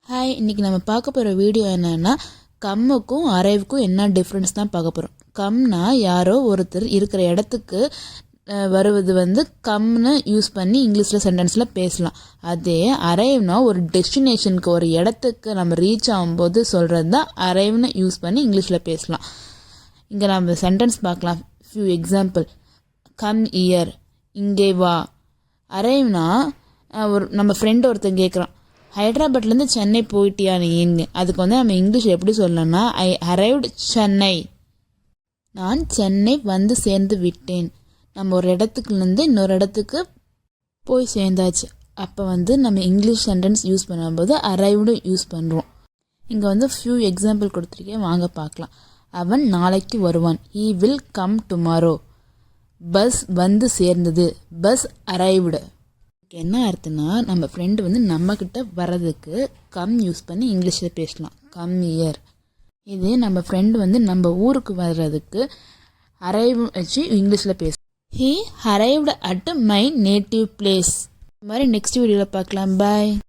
Hi, இன்றைக்கி நம்ம பார்க்க போகிற வீடியோ என்னென்னா கம்முக்கும் அரைவுக்கும் என்ன டிஃப்ரென்ஸ் தான் பார்க்க போகிறோம். கம்னா யாரோ ஒருத்தர் இருக்கிற இடத்துக்கு வருவது கம்னு யூஸ் பண்ணி இங்கிலீஷில் சென்டென்ஸில் பேசலாம். அதே அரைவ்னா ஒரு டெஸ்டினேஷனுக்கு ஒரு இடத்துக்கு நம்ம ரீச் ஆகும்போது சொல்கிறது தான் அரைவ்னு யூஸ் பண்ணி இங்கிலீஷில் பேசலாம். இங்கே நம்ம சென்டென்ஸ் பார்க்கலாம். Few example. கம் இயர், இங்கே வா. அரைவ்னா நம்ம ஃப்ரெண்டு ஒருத்தன் கேட்குறான், ஹைதராபாத்லேருந்து சென்னை போயிட்டியா நீன்னு. அதுக்கு நம்ம இங்கிலீஷ் எப்படி சொல்லணும்னா, ஐ அரைவ்டு சென்னை. நான் சென்னை வந்து சேர்ந்து விட்டேன். நம்ம ஒரு இடத்துக்குலேருந்து இன்னொரு இடத்துக்கு போய் சேர்ந்தாச்சு. அப்போ நம்ம இங்கிலீஷ் சென்டென்ஸ் யூஸ் பண்ணும்போது அரைவ்டு யூஸ் பண்ணுறோம். இங்கே ஃபியூ எக்ஸாம்பிள் கொடுத்துருக்கேன், வாங்க பார்க்கலாம். அவன் நாளைக்கு வருவான். He will come tomorrow. Bus வந்து சேர்ந்தது. Bus arrived. என்ன அர்த்தம்னா, நம்ம ஃப்ரெண்டு நம்மக்கிட்ட வர்றதுக்கு கம் யூஸ் பண்ணி இங்கிலீஷில் பேசலாம். Come year. இது நம்ம ஃப்ரெண்டு நம்ம ஊருக்கு வர்றதுக்கு அரைவ் வச்சு இங்கிலீஷில் பேசலாம். He arrived at my native place. இந்த மாதிரி நெக்ஸ்ட் வீடியோவில் பார்க்கலாம். பாய்.